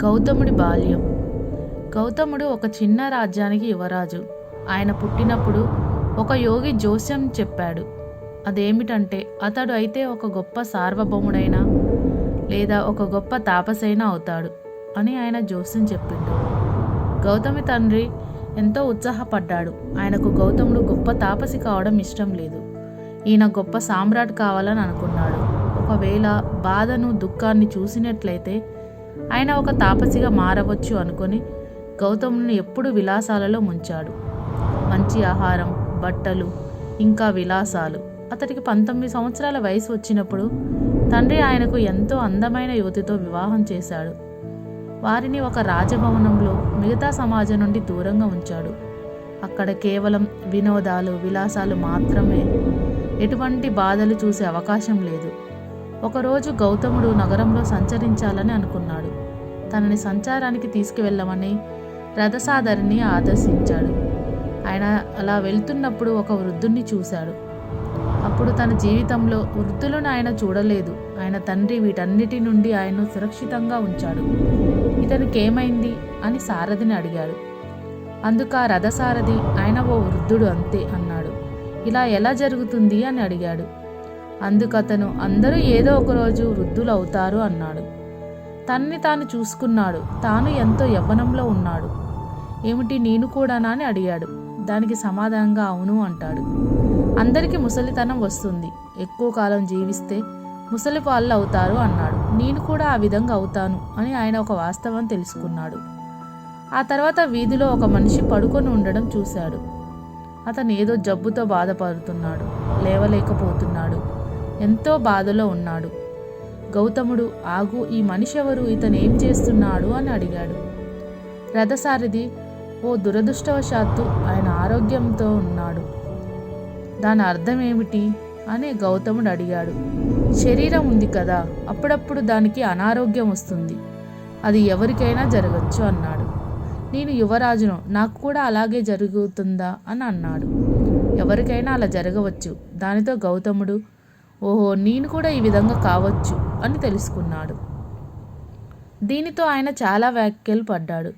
గౌతముడి బాల్యం. గౌతముడు ఒక చిన్న రాజ్యానికి యువరాజు. ఆయన పుట్టినప్పుడు ఒక యోగి జోస్యం చెప్పాడు. అదేమిటంటే అతడు అయితే ఒక గొప్ప సార్వభౌముడైన లేదా ఒక గొప్ప తాపసైన అవుతాడు అని ఆయన జోస్యం చెప్పిండు. గౌతమి తండ్రి ఎంతో ఉత్సాహపడ్డాడు. ఆయనకు గౌతముడు గొప్ప తాపసి కావడం ఇష్టం లేదు. ఈయన గొప్ప సామ్రాట్ కావాలని అనుకున్నాడు. ఒకవేళ బాధను దుఃఖాన్ని చూసినట్లయితే ఆయన ఒక తాపసిగా మారవచ్చు అనుకొని గౌతముని ఎప్పుడు విలాసాలలో ముంచాడు. మంచి ఆహారం, బట్టలు, ఇంకా విలాసాలు. అతడికి 19 సంవత్సరాల వయసు వచ్చినప్పుడు తండ్రి ఆయనకు ఎంతో అందమైన యువతితో వివాహం చేశాడు. వారిని ఒక రాజభవనంలో మిగతా సమాజం నుండి దూరంగా ఉంచాడు. అక్కడ కేవలం వినోదాలు, విలాసాలు మాత్రమే. ఎటువంటి బాధలు చూసే అవకాశం లేదు. ఒకరోజు గౌతముడు నగరంలో సంచరించాలని అనుకున్నాడు. తనని సంచారానికి తీసుకువెళ్ళమని రథసారథిని ఆదేశించాడు. ఆయన అలా వెళ్తున్నప్పుడు ఒక వృద్ధుణ్ణి చూశాడు. అప్పుడు తన జీవితంలో వృద్ధులను ఆయన చూడలేదు. ఆయన తండ్రి వీటన్నిటి నుండి ఆయన్ను సురక్షితంగా ఉంచాడు. ఇతనికేమైంది అని సారథిని అడిగాడు. అందుకు ఆ రథసారథి, ఆయన ఓ వృద్ధుడు అంతే అన్నాడు. ఇలా ఎలా జరుగుతుంది అని అడిగాడు. అందుకతను, అందరూ ఏదో ఒకరోజు వృద్ధులు అవుతారు అన్నాడు. తన్ని తాను చూసుకున్నాడు. తాను ఎంతో యవ్వనంలో ఉన్నాడు. ఏమిటి, నేను కూడానా అని అడిగాడు. దానికి సమాధానంగా అవును అంటాడు. అందరికీ ముసలితనం వస్తుంది. ఎక్కువ కాలం జీవిస్తే ముసలి వాళ్ళు అవుతారు అన్నాడు. నేను కూడా ఆ విధంగా అవుతాను అని ఆయన ఒక వాస్తవం తెలుసుకున్నాడు. ఆ తర్వాత వీధిలో ఒక మనిషి పడుకొని ఉండడం చూశాడు. అతను ఏదో జబ్బుతో బాధపడుతున్నాడు. లేవలేకపోతున్నాడు. ఎంతో బాధలో ఉన్నాడు. గౌతముడు, ఆగు, ఈ మనిషి ఎవరు, ఇతను ఏం చేస్తున్నాడు అని అడిగాడు. రథసారథి, ఓ దురదృష్టవశాత్తు ఆయన ఆరోగ్యంతో ఉన్నాడు. దాని అర్థం ఏమిటి అని గౌతముడు అడిగాడు. శరీరం ఉంది కదా, అప్పుడప్పుడు దానికి అనారోగ్యం వస్తుంది. అది ఎవరికైనా జరగచ్చు అన్నాడు. నేను యువరాజును, నాకు కూడా అలాగే జరుగుతుందా అని అన్నాడు. ఎవరికైనా అలా జరగవచ్చు. దానితో గౌతముడు, ఓహో, నేను కూడా ఈ విధంగా కావచ్చు అని తెలుసుకున్నాడు. దీనితో ఆయన చాలా వ్యాఖ్యలు పడ్డాడు.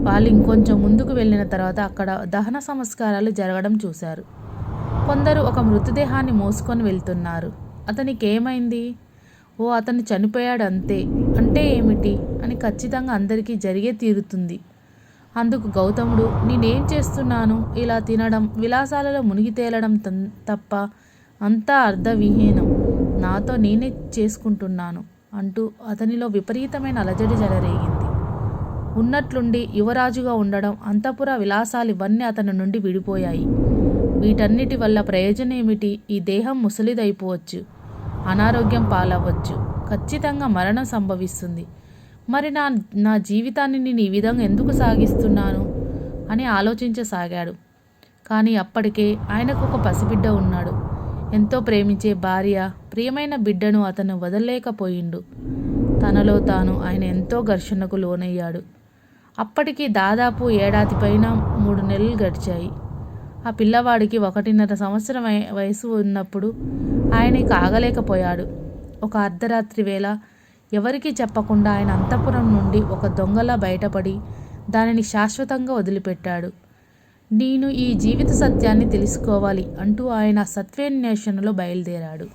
వాళ్ళు ఇంకొంచెం ముందుకు వెళ్ళిన తర్వాత అక్కడ దహన సంస్కారాలు జరగడం చూశారు. కొందరు ఒక మృతదేహాన్ని మోసుకొని వెళ్తున్నారు. అతనికి ఏమైంది? ఓ, అతను చనిపోయాడు అంతే. అంటే ఏమిటి అని ఖచ్చితంగా అందరికీ జరిగే తీరుతుంది. అందుకు గౌతముడు, నేనేం చేస్తున్నాను? ఇలా తినడం, విలాసాలలో మునిగి తేలడం తప్ప అంతా అర్ధవిహీనం. నాతో నేనే చేసుకుంటున్నాను అంటూ అతనిలో విపరీతమైన అలజడి చెలరేగింది. ఉన్నట్లుండి యువరాజుగా ఉండడం, అంతఃపుర విలాసాలు ఇవన్నీ అతని నుండి విడిపోయాయి. వీటన్నిటి వల్ల ప్రయోజనం ఏమిటి? ఈ దేహం ముసలిదైపోవచ్చు, అనారోగ్యం పాలవ్వచ్చు, ఖచ్చితంగా మరణం సంభవిస్తుంది. మరి నా జీవితాన్ని నేను ఈ విధంగా ఎందుకు సాగిస్తున్నాను అని ఆలోచించసాగాడు. కానీ అప్పటికే ఆయనకు ఒక పసిబిడ్డ ఉన్నాడు. ఎంతో ప్రేమించే భార్య, ప్రియమైన బిడ్డను అతను వదలలేకపోయిండు. తనలో తాను ఆయన ఎంతో ఘర్షణకు లోనయ్యాడు. అప్పటికి దాదాపు ఏడాది పైన 3 నెలలు గడిచాయి. ఆ పిల్లవాడికి 1.5 సంవత్సరం వయసు ఉన్నప్పుడు ఆయన ఇక ఆగలేకపోయాడు. ఒక అర్ధరాత్రి వేళ ఎవరికీ చెప్పకుండా ఆయన అంతఃపురం నుండి ఒక దొంగలా బయటపడి దానిని శాశ్వతంగా వదిలిపెట్టాడు. నేను ఈ జీవిత సత్యాన్ని తెలుసుకోవాలి అంటూ ఆయన సత్యాన్వేషణలో బయలుదేరాడు.